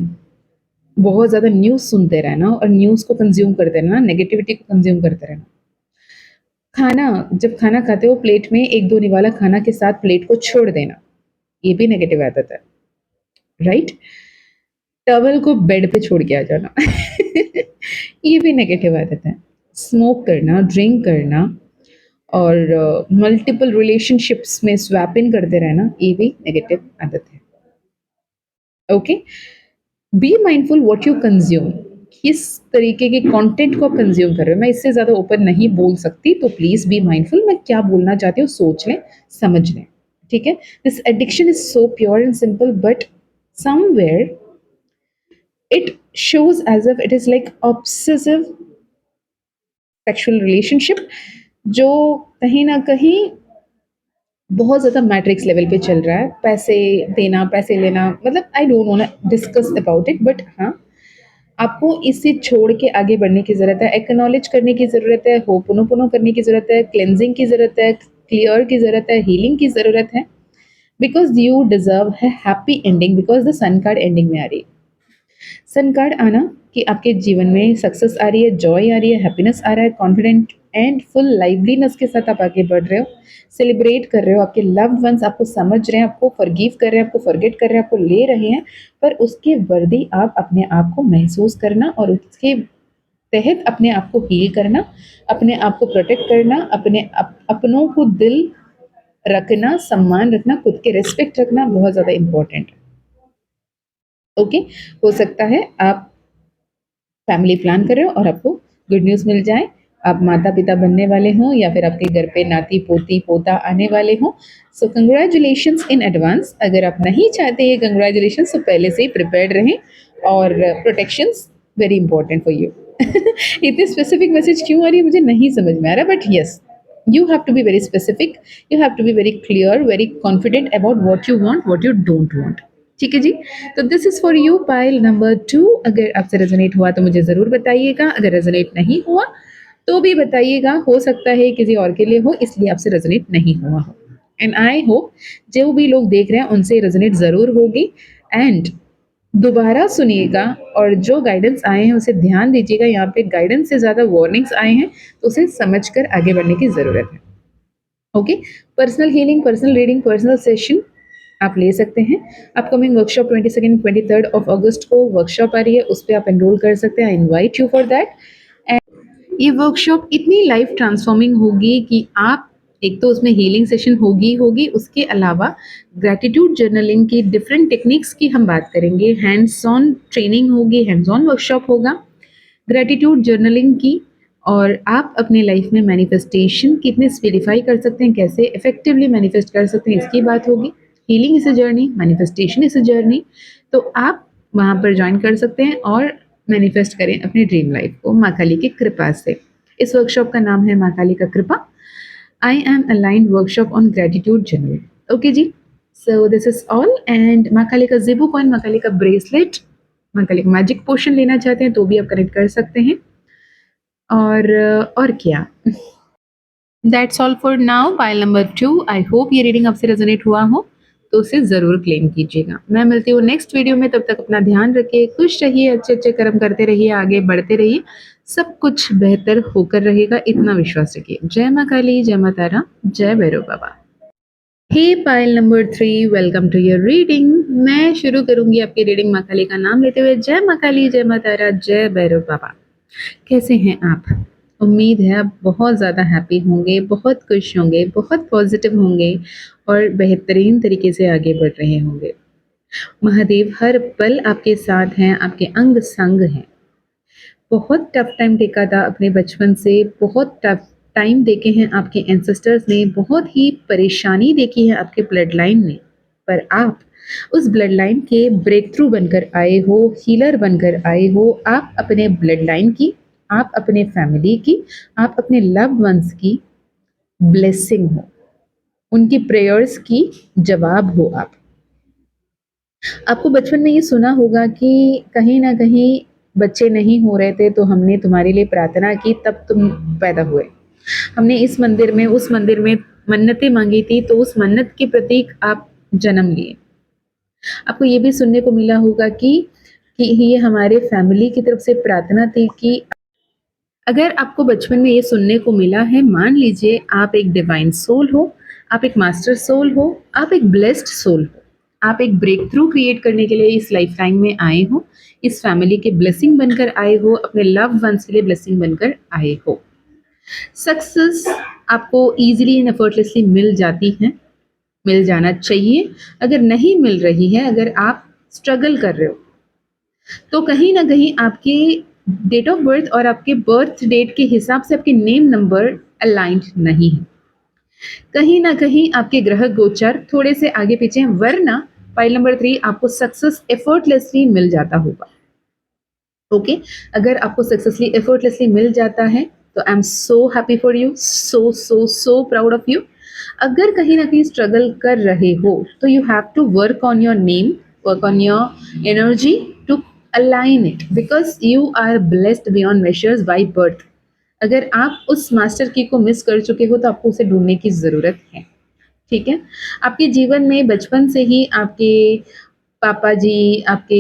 बहुत ज़्यादा न्यूज़ सुनते रहना और न्यूज़ को कंज्यूम करते रहना, नेगेटिविटी को कंज्यूम करते रहना। खाना, जब खाना खाते हो प्लेट में एक दो निवाला खाना के साथ प्लेट को छोड़ देना, ये भी नेगेटिव आदत है, राइट? टॉवल को बेड पे छोड़ के आ जाना ये भी नेगेटिव आदत है। स्मोक करना, ड्रिंक करना, और मल्टीपल रिलेशनशिप्स में स्वैप इन करते रहना, ये भी नेगेटिव आदत है। Okay, be mindful what you consume, किस तरीके के कंटेंट को आप कंज्यूम कर रहे हो। मैं इससे ज़्यादा ओपन नहीं बोल सकती, तो प्लीज़ बी माइंडफुल, मैं क्या बोलना चाहती हूँ सोच लें, समझ लें। ठीक है, this addiction is so pure and simple, but somewhere it shows as if it is like obsessive sexual relationship, जो कहीं ना कहीं बहुत ज़्यादा मैट्रिक्स लेवल पे चल रहा है, पैसे देना, पैसे लेना, मतलब I don't want to discuss about it, but हाँ, आपको इसे छोड़ के आगे बढ़ने की ज़रूरत है, एक्नॉलेज करने की ज़रूरत है, होपोनोपोनो करने की ज़रूरत है, क्लेंजिंग की ज़रूरत है, क्लियर की ज़रूरत है, हीलिंग की ज़रूरत है, बिकॉज यू डिजर्व है happy ending, because the sun card ending में आ रही है। सन कार्ड आना कि आपके जीवन में सक्सेस आ रही है, जॉय आ रही है, हैप्पीनेस आ रहा है, कॉन्फिडेंट एंड फुल लाइवलीनेस के साथ आप आगे बढ़ रहे हो, सेलिब्रेट कर रहे हो, आपके लव्ड वंस आपको समझ रहे हैं, आपको फॉरगिव कर रहे हैं, आपको फॉरगेट कर रहे हैं, आपको ले रहे हैं, पर उसके वर्दी आप अपने आप को महसूस करना और उसके तहत अपने आप को हील करना, अपने आप को प्रोटेक्ट करना, अपनों को दिल रखना, सम्मान रखना, खुद के रिस्पेक्ट रखना बहुत ज़्यादा इम्पोर्टेंट है। ओके, हो सकता है आप फैमिली प्लान कर रहे हो और आपको गुड न्यूज़ मिल जाए, आप माता पिता बनने वाले हों या फिर आपके घर पे नाती पोती पोता आने वाले हों, सो कंग्रेचुलेशंस इन एडवांस। अगर आप नहीं चाहते ये कंग्रेचुलेशंस, तो पहले से ही प्रिपेयर्ड रहें, और protections very important for you इतने स्पेसिफिक मैसेज क्यों आ रही है मुझे नहीं समझ में आ रहा, but yes, you have to be very specific, you have to be very clear, very confident about what you want, what you don't want. ठीक है जी। तो this is for you pile number 2। अगर आपसे रेजोनेट हुआ तो मुझे ज़रूर बताइएगा, अगर रेजोनेट नहीं हुआ तो भी बताइएगा, हो सकता है किसी और के लिए हो इसलिए आपसे रेजोनेट नहीं हुआ हो। एंड आई होप जो भी लोग देख रहे हैं उनसे रेजोनेट ज़रूर होगी। एंड दोबारा सुनिएगा और जो गाइडेंस आए हैं उसे ध्यान दीजिएगा। यहाँ पे गाइडेंस से ज़्यादा वार्निंग्स आए हैं तो उसे समझ कर आगे बढ़ने की ज़रूरत है। Okay, personal healing, personal reading, personal session आप ले सकते हैं। अपकमिंग वर्कशॉप 22 23 ऑफ अगस्त को वर्कशॉप आ रही है, उस पर आप एनरोल कर सकते हैं। आई इनवाइट यू फॉर दैट। ये वर्कशॉप इतनी लाइफ ट्रांसफॉर्मिंग होगी कि आप, एक तो उसमें हीलिंग सेशन होगी होगी, उसके अलावा ग्रैटिट्यूड जर्नलिंग की डिफरेंट टेक्निक्स की हम बात करेंगे, हैंड्स ऑन ट्रेनिंग होगी, हैंड्स ऑन वर्कशॉप होगा ग्रैटिट्यूड जर्नलिंग की। और आप अपने लाइफ में मैनिफेस्टेशन कितने स्पेसिफाई कर सकते हैं, कैसे इफेक्टिवली मैनिफेस्ट कर सकते हैं, इसकी बात होगी। Healing is a journey, manifestation is a journey. तो आप वहाँ पर ज्वाइन कर सकते हैं और मैनिफेस्ट करें अपनी ड्रीम लाइफ को माँ काली की कृपा से। इस वर्कशॉप का नाम है माँ काली का कृपा, I am aligned workshop on gratitude journal. Okay जी, so this is all. And Maa Kali का ज़ेबू कॉइन, माँ काली का ब्रेसलेट, माँ काली का मैजिक पोशन लेना चाहते हैं तो भी आप कनेक्ट कर सकते हैं। और क्या, that's all for now. Pile number 2, I hope ये रीडिंग आपसे रेजोनेट हुआ हो तो उसे ज़रूर क्लेम कीजिएगा। मैं मिलती हूँ नेक्स्ट वीडियो में, तब तक अपना ध्यान रखिए, खुश रहिए, अच्छे अच्छे कर्म करते रहिए, आगे बढ़ते रहिए, सब कुछ बेहतर होकर रहेगा, इतना विश्वास रखिए। जय माँ काली, जय माँ तारा, जय भैरव बाबा। हे pile number 3, welcome to your reading. मैं शुरू करूंगी आपकी रीडिंग माँ काली का नाम लेते हुए। जय माँ काली, जय माँ तारा, जय भैरव बाबा। कैसे हैं आप? उम्मीद है आप बहुत ज़्यादा हैप्पी होंगे, बहुत खुश होंगे, बहुत पॉजिटिव होंगे और बेहतरीन तरीके से आगे बढ़ रहे होंगे। महादेव हर पल आपके साथ हैं, आपके अंग संग हैं। बहुत टफ टाइम देखा था अपने बचपन से, बहुत टफ टाइम देखे हैं आपके एंसेस्टर्स ने, बहुत ही परेशानी देखी है आपके ब्लड लाइन में। पर आप उस ब्लड लाइन के ब्रेक थ्रू बनकर आए हो, हीलर बनकर आए हो। आप अपने ब्लड लाइन की, आप अपने फैमिली की, आप अपने लव्ड वंस की ब्लेसिंग हो, उनकी प्रेयर्स की जवाब हो आप। आपको बचपन में ये सुना होगा कि कहीं ना कहीं बच्चे नहीं हो रहे थे तो हमने तुम्हारे लिए प्रार्थना की तब तुम पैदा हुए। हमने इस मंदिर में, उस मंदिर में मन्नतें मांगी थी तो उस मन्नत के प्रतीक आप जन्म लिए। आपको ये भी सुनने को मिला होगा कि ये हमारे फैमिली की तरफ से प्रार्थना थी कि अगर आपको बचपन में ये सुनने को मिला है, मान लीजिए आप एक डिवाइन सोल हो, आप एक मास्टर सोल हो, आप एक ब्लेस्ड सोल हो, आप एक ब्रेक थ्रू क्रिएट करने के लिए इस लाइफ टाइम में आए हो, इस फैमिली के ब्लेसिंग बनकर आए हो, अपने लव वंस के लिए ब्लेसिंग बनकर आए हो। सक्सेस आपको ईजिली एंड एफर्टलेसली मिल जाती है, मिल जाना चाहिए। अगर नहीं मिल रही है, अगर आप स्ट्रगल कर रहे हो तो कहीं ना कहीं आपके डेट ऑफ बर्थ और आपके बर्थ डेट के हिसाब से आपके नेम नंबर अलाइंड नहीं है। कहीं ना कहीं आपके ग्रह गोचर थोड़े से आगे पीछे हैं, वरना फाइल नंबर 3 आपको सक्सेस एफर्टलेसली मिल जाता होगा। ओके, अगर आपको सक्सेसफुली एफर्टलेसली मिल जाता है तो I am so happy for you, so so so proud of you. अगर कहीं ना कहीं स्ट्रगल कर रहे हो तो you have to work on your name, work on your energy to align it, because you are blessed beyond measures by birth. अगर आप उस मास्टर की को मिस कर चुके हो तो आपको उसे ढूंढने की ज़रूरत है। ठीक है, आपके जीवन में बचपन से ही आपके पापा जी, आपके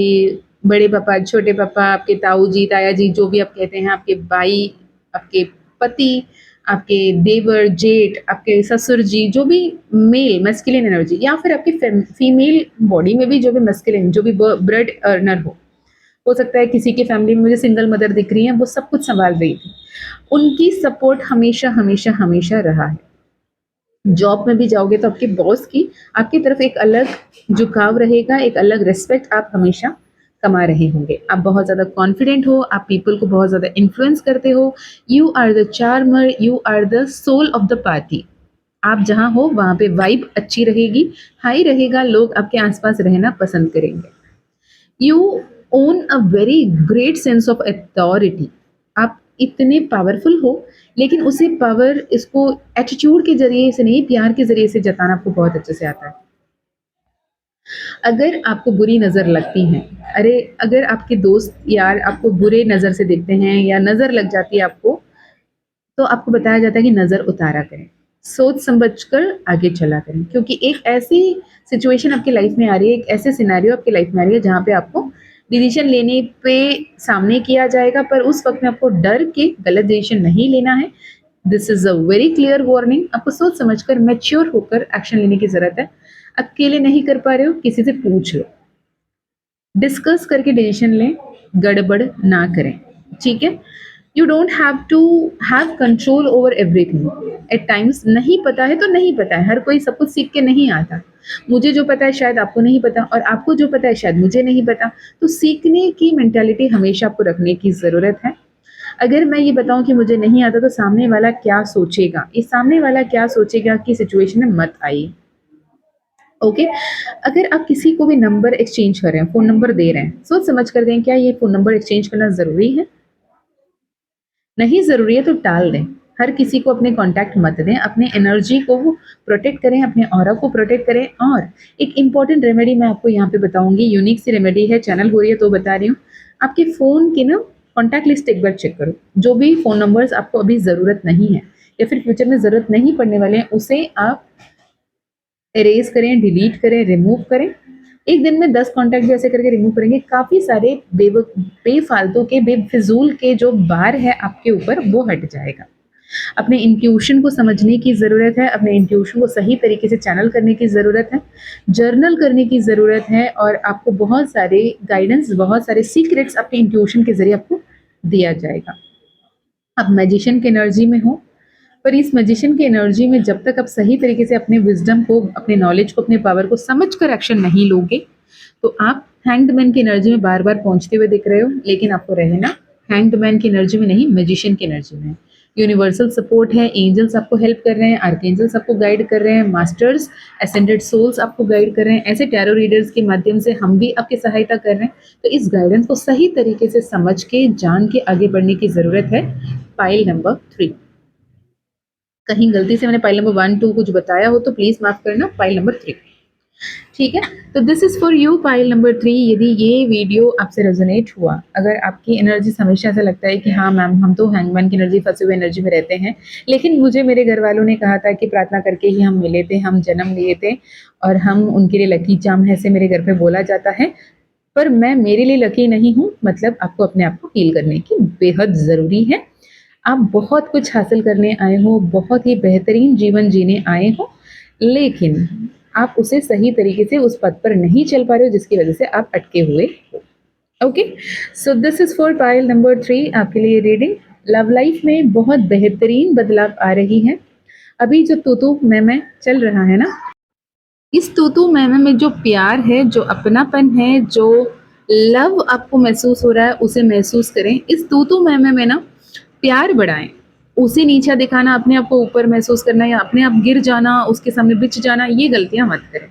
बड़े पापा, छोटे पापा, आपके ताऊ जी, ताया जी, जो भी आप कहते हैं, आपके भाई, आपके पति, आपके देवर, जेठ, आपके ससुर जी, जो भी मेल मैस्कुलिन एनर्जी, या फिर आपकी फीमेल बॉडी में भी जो भी मैस्कुलिन, जो भी ब्लड अर्नर हो सकता है किसी की फैमिली में, मुझे सिंगल मदर दिख रही है, वो सब कुछ संभाल रही थी, उनकी सपोर्ट हमेशा हमेशा हमेशा रहा है। जॉब में भी जाओगे तो आपके बॉस की आपकी तरफ एक अलग झुकाव रहेगा, एक अलग रिस्पेक्ट आप हमेशा कमा रहे होंगे। आप बहुत ज़्यादा कॉन्फिडेंट हो, आप पीपल को बहुत ज़्यादा इन्फ्लुएंस करते हो, you are the charmer, you are the soul of the party. आप जहाँ हो वहाँ पे वाइब अच्छी रहेगी, हाई रहेगा, लोग आपके आसपास रहना पसंद करेंगे। You own a very great sense of authority. आप इतने पावरफुल हो, लेकिन उसे पावर, इसको एटीट्यूड के जरिए से नहीं, प्यार के जरिए से जताना आपको बहुत अच्छे से आता है। अगर आपको बुरी नज़र लगती है, अरे अगर आपके दोस्त यार आपको बुरे नज़र से देखते हैं या नज़र लग जाती है आपको, तो आपको बताया जाता है कि नज़र उतारा करें, सोच समझ कर आगे चला करें, क्योंकि एक ऐसी सिचुएशन आपकी लाइफ में आ रही है, एक ऐसे सिनेरियो आपकी लाइफ में आ रही है जहाँ पे आपको डिसीजन लेने पे सामने किया जाएगा, पर उस वक्त में आपको डर के गलत डिसीजन नहीं लेना है। This is a very clear warning. आपको सोच समझकर मैच्योर होकर एक्शन लेने की जरूरत है। अकेले नहीं कर पा रहे हो, किसी से पूछ लो, डिस्कस करके डिसीजन लें, गड़बड़ ना करें, ठीक है। You don't have to have control over everything. At times नहीं पता है तो नहीं पता है, हर कोई सब कुछ सीख के नहीं आता। मुझे जो पता है शायद आपको नहीं पता, और आपको जो पता है शायद मुझे नहीं पता। तो सीखने की मेंटालिटी हमेशा आपको रखने की ज़रूरत है। अगर मैं ये बताऊं कि मुझे नहीं आता तो सामने वाला क्या सोचेगा, इस सामने वाला क्या सोचेगा की सिचुएशन में मत आइए, ओके। अगर आप किसी को भी नंबर एक्सचेंज कर रहे हैं, फ़ोन नंबर दे रहे हैं, सोच समझ कर दें, क्या ये फ़ोन नंबर एक्सचेंज करना ज़रूरी है? नहीं ज़रूरी है तो टाल दें। हर किसी को अपने कॉन्टैक्ट मत दें, अपने एनर्जी को प्रोटेक्ट करें, अपने ऑरा को प्रोटेक्ट करें। और एक इम्पॉर्टेंट रेमेडी मैं आपको यहाँ पे बताऊँगी, यूनिक सी रेमेडी है, चैनल हो रही है तो बता रही हूँ। आपके फ़ोन की ना कॉन्टैक्ट लिस्ट एक बार चेक करो, जो भी फ़ोन नंबर्स आपको अभी ज़रूरत नहीं है या फिर फ्यूचर में ज़रूरत नहीं पड़ने वाले हैं, उसे आप इरेज़ करें, डिलीट करें, रिमूव करें। एक दिन में 10 कॉन्टैक्ट भी ऐसे करके रिमूव करेंगे, काफ़ी सारे बेफ़ालतू के, बेफ़िज़ूल के जो भार है आपके ऊपर, वो हट जाएगा। अपने इंट्यूशन को समझने की ज़रूरत है, अपने इंट्यूशन को सही तरीके से चैनल करने की ज़रूरत है, जर्नल करने की ज़रूरत है, और आपको बहुत सारे गाइडेंस, बहुत सारे सीक्रेट्स आपके इंट्यूशन के ज़रिए आपको दिया जाएगा। आप मैजिशियन की एनर्जी में हो, पर इस मैजिशियन की एनर्जी में जब तक आप सही तरीके से अपने विज़डम को, अपने नॉलेज को, अपने पावर को समझकर एक्शन नहीं लोगे, तो आप हैंग्ड मैन की एनर्जी में बार-बार पहुँचते हुए दिख रहे हो, लेकिन आपको रहना हैंग्ड मैन की एनर्जी में नहीं, मैजिशियन की एनर्जी में है। यूनिवर्सल सपोर्ट है, एंजल्स आपको हेल्प कर रहे हैं, आर्कएंजल्स आपको गाइड कर रहे हैं, मास्टर्स, असेंडेड सोल्स आपको गाइड कर रहे हैं। ऐसे टैरो रीडर्स के माध्यम से हम भी आपकी सहायता कर रहे हैं। तो इस गाइडेंस को सही तरीके से समझ के, जान के आगे बढ़ने की ज़रूरत है। पाइल नंबर 3, कहीं गलती से मैंने पाइल नंबर 1, 2 कुछ बताया हो तो प्लीज़ माफ़ करना, पाइल नंबर 3, ठीक है? तो this is for you pile number 3। यदि ये वीडियो आपसे रेज़ोनेट हुआ, अगर आपकी एनर्जी से हमेशा ऐसा लगता है कि हाँ मैम, हम तो हैंगमैन की एनर्जी, फँसे हुए एनर्जी में रहते हैं, लेकिन मुझे मेरे घरवालों ने कहा था कि प्रार्थना करके ही हम मिले थे, हम जन्म लिए थे और हम उनके लिए लकी चार्म हैं, ऐसे मेरे घर पे बोला जाता है, पर मैं मेरे लिए लकी नहीं हूँ। मतलब आपको अपने आप को हील करने की बेहद ज़रूरी है। आप बहुत कुछ हासिल करने आए हो, बहुत ही बेहतरीन जीवन जीने आए हो, लेकिन आप उसे सही तरीके से उस पथ पर नहीं चल पा रहे हो, जिसकी वजह से आप अटके हुए हो। Okay, so this is for pile number 3 आपके लिए रीडिंग। लव लाइफ में बहुत बेहतरीन बदलाव आ रही है। अभी जो तू मैं चल रहा है ना, इस तू मैं जो प्यार है, जो अपनापन है, जो लव आपको महसूस हो रहा है, उसे महसूस करें। इस तू मैं में ना प्यार बढ़ाएं, उसे नीचा दिखाना, अपने आप को ऊपर महसूस करना या अपने आप गिर जाना, उसके सामने बिछ जाना, ये गलतियां मत करें।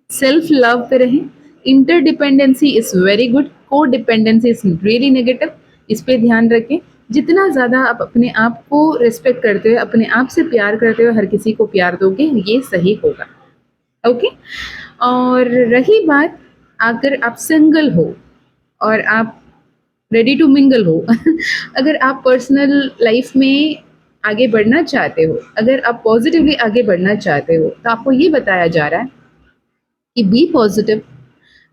सेल्फ लव पे रहें। इंटरडिपेंडेंसी इज वेरी गुड, को डिपेंडेंसी इज रियली नेगेटिव, इस पे ध्यान रखें। जितना ज़्यादा आप अपने आप को रिस्पेक्ट करते हुए, अपने आप से प्यार करते हुए हर किसी को प्यार दोगे, ये सही होगा। ओके, और रही बात, अगर आप सिंगल हो और आप रेडी टू मिंगल हो अगर आप पर्सनल लाइफ में आगे बढ़ना चाहते हो, अगर आप पॉजिटिवली आगे बढ़ना चाहते हो, तो आपको ये बताया जा रहा है कि बी पॉजिटिव।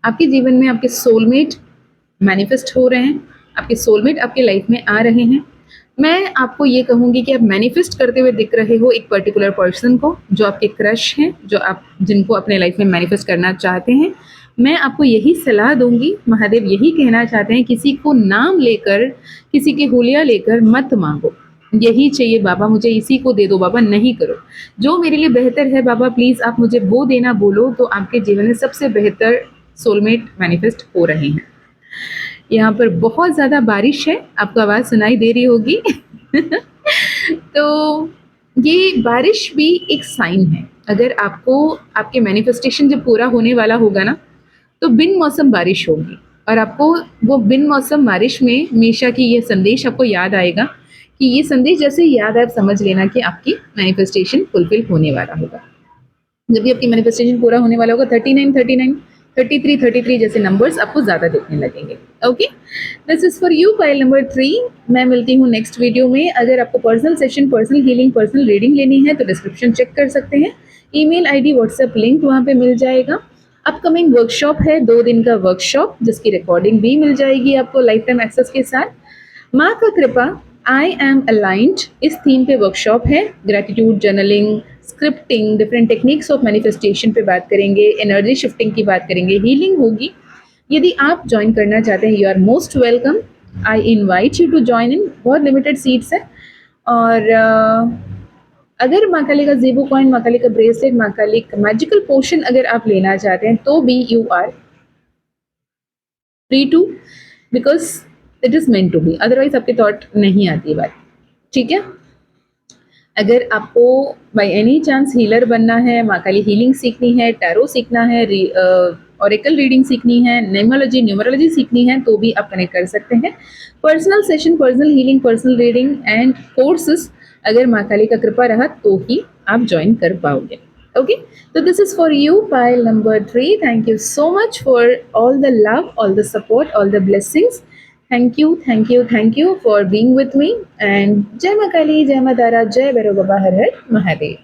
आपके जीवन में आपके सोलमेट मैनिफेस्ट हो रहे हैं, आपके सोलमेट आपके लाइफ में आ रहे हैं। मैं आपको ये कहूँगी कि आप मैनिफेस्ट करते हुए दिख रहे हो एक पर्टिकुलर पर्सन को, जो आपके क्रश हैं, जो आप जिनको अपने लाइफ में मैनिफेस्ट करना चाहते हैं। मैं आपको यही सलाह दूंगी, महादेव यही कहना चाहते हैं, किसी को नाम लेकर, किसी के हुलिया लेकर मत मांगो। यही चाहिए बाबा, मुझे इसी को दे दो बाबा, नहीं करो। जो मेरे लिए बेहतर है बाबा, प्लीज़ आप मुझे वो देना बोलो, तो आपके जीवन में सबसे बेहतर सोलमेट मैनिफेस्ट हो रहे हैं। यहाँ पर बहुत ज़्यादा बारिश है, आपको आवाज़ सुनाई दे रही होगी तो ये बारिश भी एक साइन है। अगर आपको आपके मैनिफेस्टेशन जब पूरा होने वाला होगा ना, तो बिन मौसम बारिश होगी, और आपको वो बिन मौसम बारिश में हमेशा की ये संदेश आपको याद आएगा, कि ये संदेश जैसे याद आए, आप समझ लेना कि आपकी मैनिफेस्टेशन फुलफिल होने वाला होगा। जब भी आपकी मैनिफेस्टेशन पूरा होने वाला होगा, 39 33 जैसे नंबर्स आपको ज़्यादा देखने लगेंगे। Okay, this is for you pile number 3। मैं मिलती हूँ नेक्स्ट वीडियो में। अगर आपको personal session, personal healing, personal reading लेनी है तो डिस्क्रिप्शन चेक कर सकते हैं। ईमेल आईडी, व्हाट्सएप लिंक वहाँ पे मिल जाएगा। अपकमिंग वर्कशॉप है 2 दिन का वर्कशॉप, जिसकी रिकॉर्डिंग भी मिल जाएगी आपको लाइफ टाइम एक्सेस के साथ। माँ का कृपा, आई एम अलाइंड, इस थीम पे वर्कशॉप है। Gratitude journaling, scripting, different techniques of manifestation पे बात करेंगे, एनर्जी शिफ्टिंग की बात करेंगे, हीलिंग होगी। यदि आप ज्वाइन करना चाहते हैं, you are most welcome. I invite you to join in. बहुत लिमिटेड सीट्स है। और अगर माँ काली का ज़ेबू कॉइन, माँ काली का ब्रेसलेट, माँ काली का मैजिकल पोशन अगर आप लेना चाहते हैं तो भी you are free to, because it is meant to be. Otherwise आपके थॉट नहीं आती बात। ठीक है। अगर आपको बाय एनी चांस हीलर बनना है, माँ काली हीलिंग सीखनी है, टैरो सीखना है, ऑरेकल रीडिंग सीखनी है, नेमोलॉजी, न्यूमरोलॉजी सीखनी है तो भी आप कनेक्ट कर सकते हैं। Personal session, personal healing, personal reading and courses अगर माँ काली का कृपा रहा तो ही आप ज्वाइन कर पाओगे। Okay, so this is for you, pile number 3. Thank you so much for all the love, all the support, all the blessings. Thank you, thank you, thank you for being with me. And Jai Ma Kali, Jai Ma Tara, Jai Bhairav Baba, Har Har Mahadev.